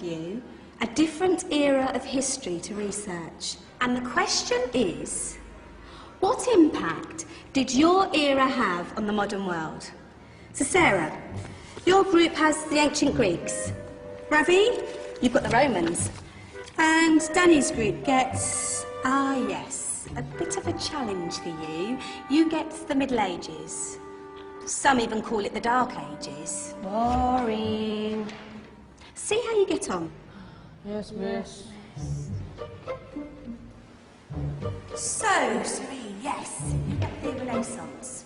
you a different era of history to research. And the question is, what impact did your era have on the modern world? So Sarah, your group has the ancient Greeks. Ravi, you've got the Romans. And Danny's group gets, yes, a bit of a challenge for you. You get the Middle Ages. Some even call it the Dark Ages. Boring. See how you get on. Yes, miss. So, Serene, yes, you get the Renaissance.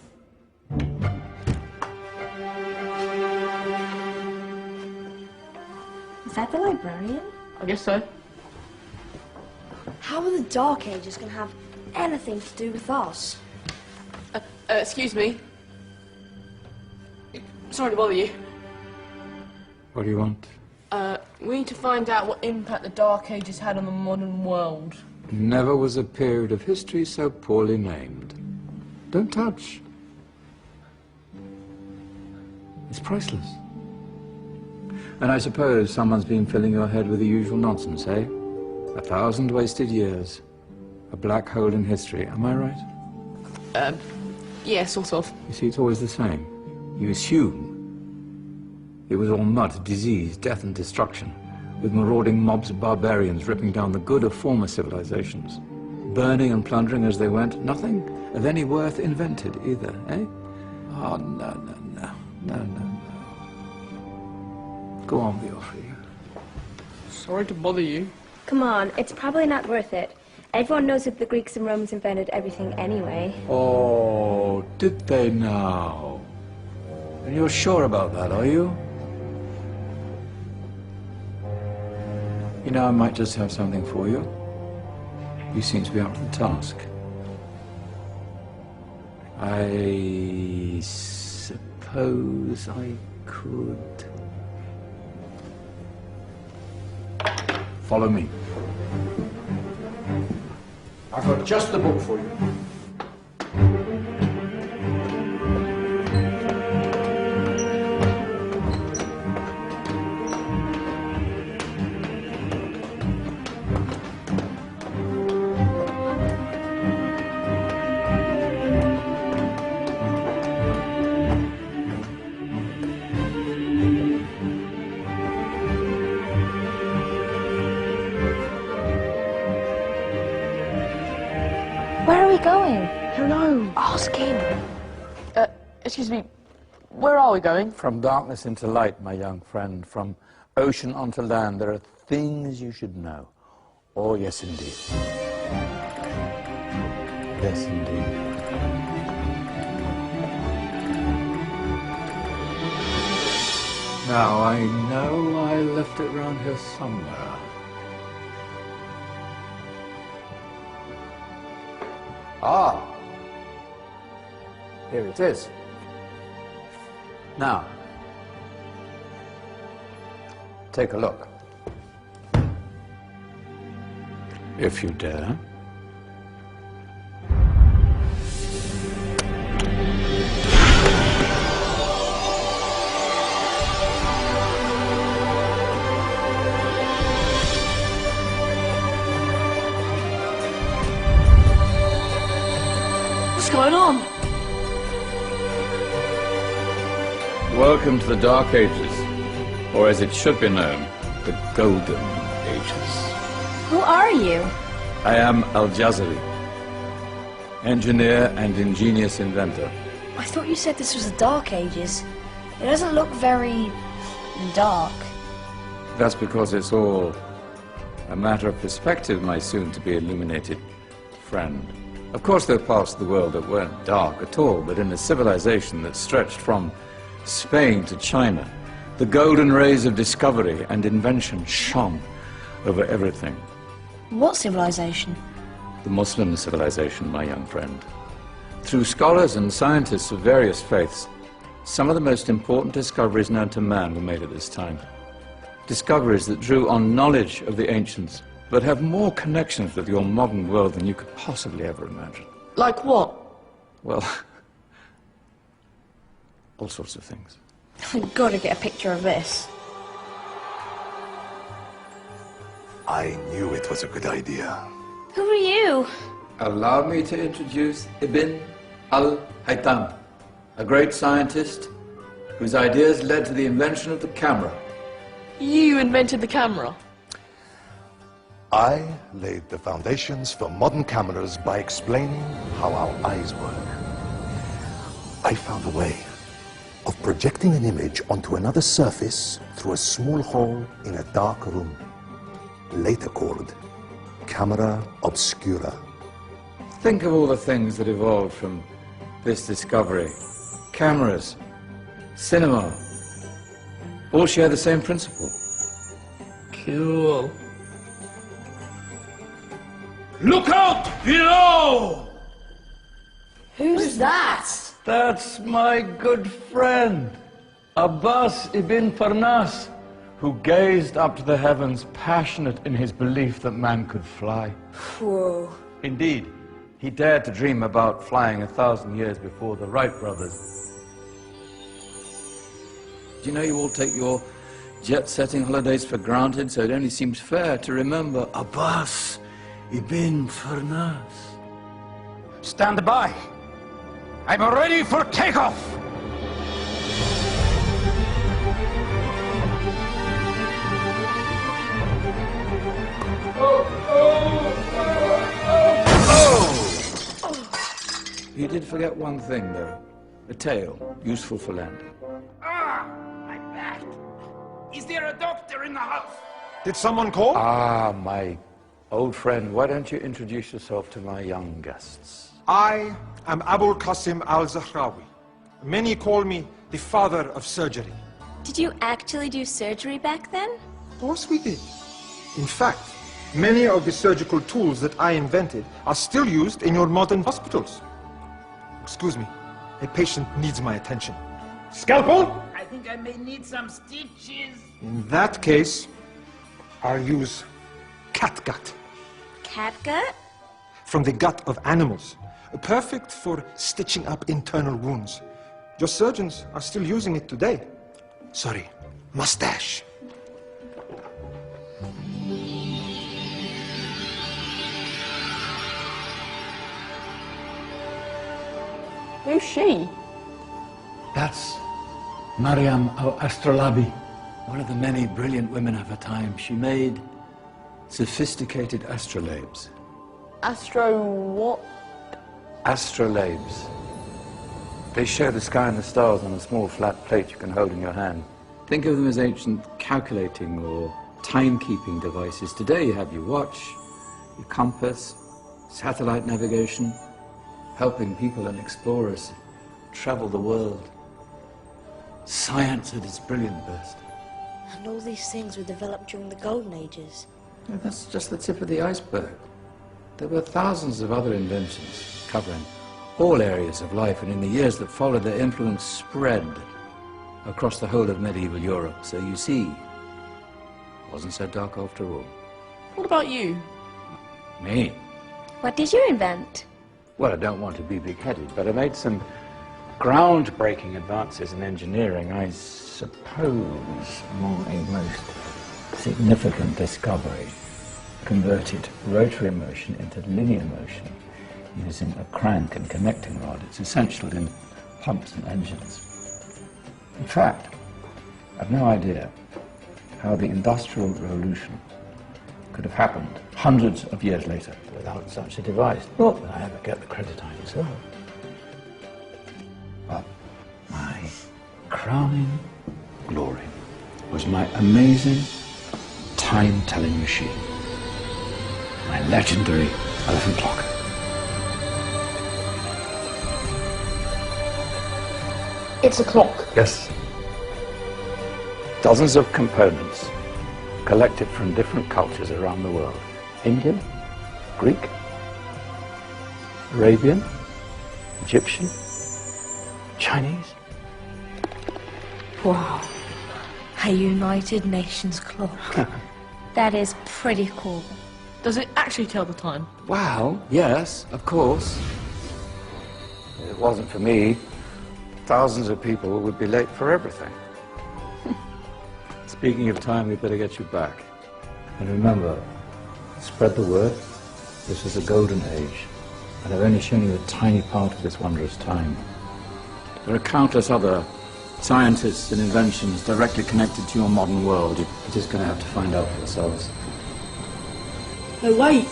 Is that the librarian? I guess so. How are the Dark Ages going to have anything to do with us? Excuse me. Sorry to bother you. What do you want? We need to find out what impact the Dark Ages had on the modern world. Never was a period of history so poorly named. Don't touch. It's priceless. And I suppose someone's been filling your head with the usual nonsense, eh? 1,000 wasted years. A black hole in history, am I right? Yeah, sort of. You see, it's always the same. You assume it was all mud, disease, death and destruction, with marauding mobs of barbarians ripping down the good of former civilizations, burning and plundering as they went, nothing of any worth invented either, eh? Oh, no. Go on with your free. Sorry to bother you. Come on, it's probably not worth it. Everyone knows that the Greeks and Romans invented everything anyway. Oh, did they now? And you're sure about that, are you? You know, I might just have something for you. You seem to be up to the task. I suppose I could... Follow me. I've got just the book for you. Where are we going? Who knows? Ask him. Excuse me. Where are we going? From darkness into light, my young friend. From ocean onto land, there are things you should know. Oh, yes, indeed. Yes, indeed. Now, I know I left it around here somewhere. Ah, here it is. Now, take a look. If you dare. What's going on? Welcome to the Dark Ages, or as it should be known, the Golden Ages. Who are you? I am Al-Jazari, engineer and ingenious inventor. I thought you said this was the Dark Ages. It doesn't look very... dark. That's because it's all a matter of perspective, my soon-to-be illuminated friend. Of course, there are parts of the world that weren't dark at all, but in a civilization that stretched from Spain to China, the golden rays of discovery and invention shone over everything. What civilization? The Muslim civilization, my young friend. Through scholars and scientists of various faiths, some of the most important discoveries known to man were made at this time. Discoveries that drew on knowledge of the ancients, but have more connections with your modern world than you could possibly ever imagine. Like what? Well, all sorts of things. I've got to get a picture of this. I knew it was a good idea. Who are you? Allow me to introduce Ibn al-Haytham, a great scientist whose ideas led to the invention of the camera. You invented the camera? I laid the foundations for modern cameras by explaining how our eyes work. I found a way of projecting an image onto another surface through a small hole in a dark room, later called camera obscura. Think of all the things that evolved from this discovery. Cameras, cinema, all share the same principle. Cool. Look out below! Who's that? That's my good friend, Abbas ibn Farnas, who gazed up to the heavens, passionate in his belief that man could fly. Whoa. Indeed, he dared to dream about flying 1,000 years before the Wright brothers. Do you know you all take your jet-setting holidays for granted, so it only seems fair to remember Abbas ibn Farnas. Stand by. I'm ready for takeoff. You did forget one thing, though. A tail, useful for landing. My back. Is there a doctor in the house? Did someone call? Ah, my old friend, why don't you introduce yourself to my young guests? I am Abul Qasim al-Zahrawi. Many call me the father of surgery. Did you actually do surgery back then? Of course we did. In fact, many of the surgical tools that I invented are still used in your modern hospitals. Excuse me, a patient needs my attention. Scalpel? I think I may need some stitches. In that case, I'll use catgut Catgut? from the gut of animals. Perfect for stitching up internal wounds. Your surgeons are still using it today. Sorry, mustache. Who's she? That's Maryam al-Astrolabi, one of the many brilliant women of her time. She made sophisticated astrolabes. Astro what? Astrolabes. They show the sky and the stars on a small flat plate you can hold in your hand. Think of them as ancient calculating or timekeeping devices. Today you have your watch, your compass, satellite navigation, helping people and explorers travel the world. Science at its brilliant best. And all these things were developed during the Golden Ages. Yeah, that's just the tip of the iceberg. There were thousands of other inventions covering all areas of life, and in the years that followed, their influence spread across the whole of medieval Europe. So you see, it wasn't so dark after all. What about you? Me? What did you invent? Well, I don't want to be big-headed, but I made some groundbreaking advances in engineering. I suppose my most significant discovery converted rotary motion into linear motion using a crank and connecting rod. It's essential in pumps and engines. In fact, I've no idea how the Industrial Revolution could have happened hundreds of years later without such a device. Not that I ever get the credit I deserve. But my crowning glory was my amazing time-telling machine, my legendary elephant clock. It's a clock. Yes. Dozens of components collected from different cultures around the world. Indian, Greek, Arabian, Egyptian, Chinese. Wow. A United Nations clock. That is pretty cool. Does it actually tell the time? Well, yes, of course. If it wasn't for me, thousands of people would be late for everything. Speaking of time, we'd better get you back. And remember, Spread the word. This is a golden age, and I've only shown you a tiny part of this wondrous time. There are countless other scientists and inventions directly connected to your modern world. You're just going to have to find out for yourselves. No, wait!